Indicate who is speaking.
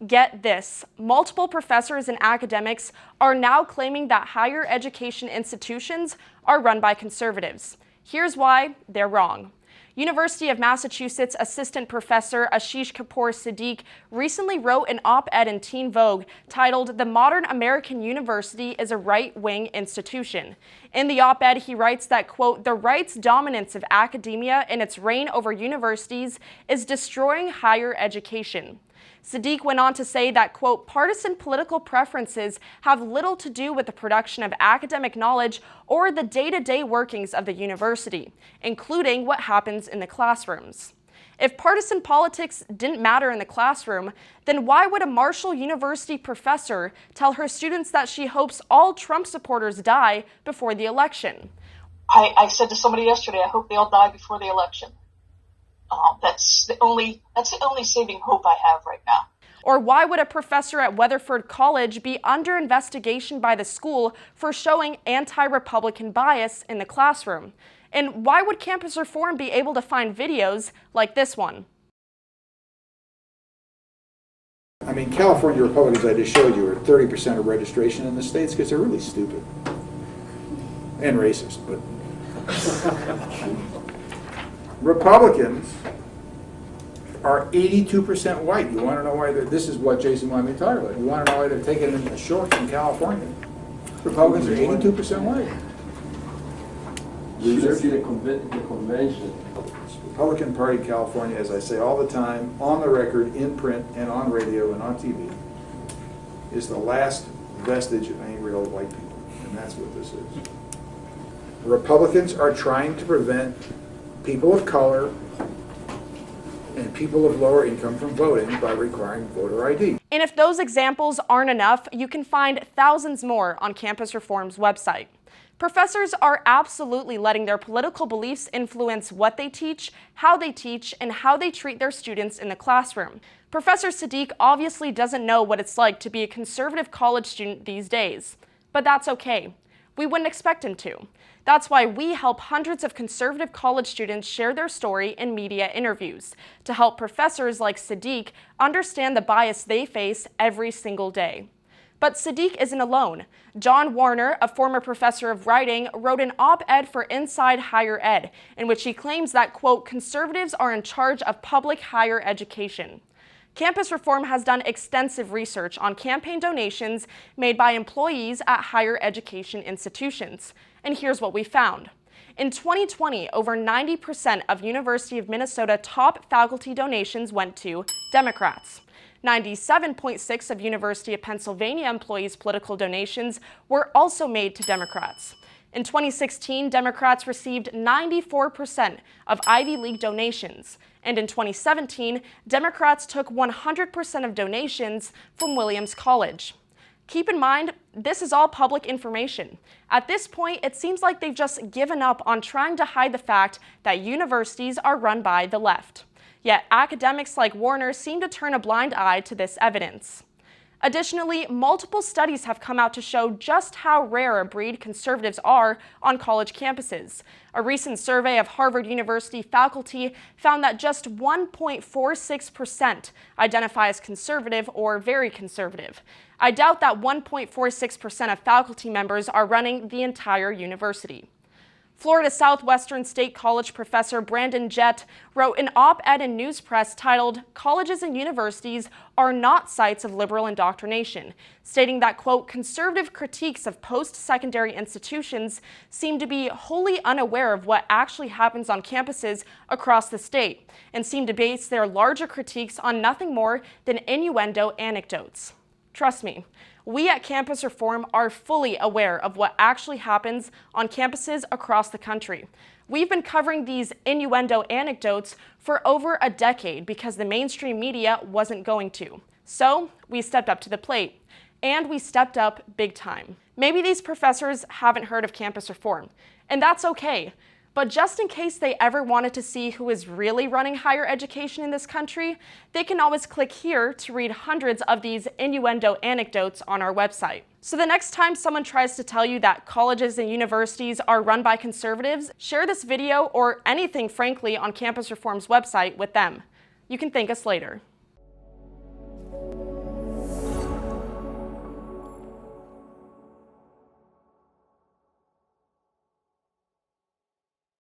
Speaker 1: Get this, multiple professors and academics are now claiming that higher education institutions are run by conservatives. Here's why they're wrong. University of Massachusetts assistant professor Ashish Kapoor Siddique recently wrote an op-ed in Teen Vogue titled "The Modern American University is a Right-Wing Institution." In the op-ed, he writes that, quote, "The right's dominance of academia and its reign over universities is destroying higher education." Siddique went on to say that, quote, "Partisan political preferences have little to do with the production of academic knowledge or the day-to-day workings of the university, including what happens in the classrooms." If partisan politics didn't matter in the classroom, then why would a Marshall University professor tell her students that she hopes all Trump supporters die before the election?
Speaker 2: I said to somebody yesterday, I hope they all die before the election. That's the only saving hope I have right now.
Speaker 1: Or why would a professor at Weatherford College be under investigation by the school for showing anti-Republican bias in the classroom? And why would Campus Reform be able to find videos like this one?
Speaker 3: I mean, California Republicans, I just showed you, are 30% of registration in the states because they're really stupid and racist, but Republicans are 82% white. You want to know why this is what Jason wanted me to talk about. You want to know why they're taking in the shorts in California? Republicans are 82% white.
Speaker 4: You should see the convention.
Speaker 3: Republican Party of California, as I say all the time, on the record, in print, and on radio and on TV, is the last vestige of any real white people. And that's what this is. Republicans are trying to prevent people of color and people of lower income from voting by requiring voter ID.
Speaker 1: And if those examples aren't enough, you can find thousands more on Campus Reform's website. Professors are absolutely letting their political beliefs influence what they teach, and how they treat their students in the classroom. Professor Siddique obviously doesn't know what it's like to be a conservative college student these days, but that's okay. We wouldn't expect him to. That's why we help hundreds of conservative college students share their story in media interviews, to help professors like Siddique understand the bias they face every single day. But Siddique isn't alone. John Warner, a former professor of writing, wrote an op-ed for Inside Higher Ed, in which he claims that, quote, "Conservatives are in charge of public higher education." Campus Reform has done extensive research on campaign donations made by employees at higher education institutions. And here's what we found. In 2020, over 90% of University of Minnesota top faculty donations went to Democrats. 97.6% of University of Pennsylvania employees' political donations were also made to Democrats. In 2016, Democrats received 94% of Ivy League donations. And in 2017, Democrats took 100% of donations from Williams College. Keep in mind, this is all public information. At this point, it seems like they've just given up on trying to hide the fact that universities are run by the left. Yet academics like Warner seem to turn a blind eye to this evidence. Additionally, multiple studies have come out to show just how rare a breed conservatives are on college campuses. A recent survey of Harvard University faculty found that just 1.46% identify as conservative or very conservative. I doubt that 1.46% of faculty members are running the entire university. Florida Southwestern State College professor Brandon Jett wrote an op-ed in News Press titled "Colleges and Universities Are Not Sites of Liberal Indoctrination," stating that, quote, "Conservative critiques of post-secondary institutions seem to be wholly unaware of what actually happens on campuses across the state and seem to base their larger critiques on nothing more than innuendo anecdotes." Trust me, we at Campus Reform are fully aware of what actually happens on campuses across the country. We've been covering these innuendo anecdotes for over a decade because the mainstream media wasn't going to. So we stepped up to the plate, and we stepped up big time. Maybe these professors haven't heard of Campus Reform, and that's okay. But just in case they ever wanted to see who is really running higher education in this country, they can always click here to read hundreds of these innuendo anecdotes on our website. So the next time someone tries to tell you that colleges and universities are run by conservatives, share this video or anything, frankly, on Campus Reform's website with them. You can thank us later.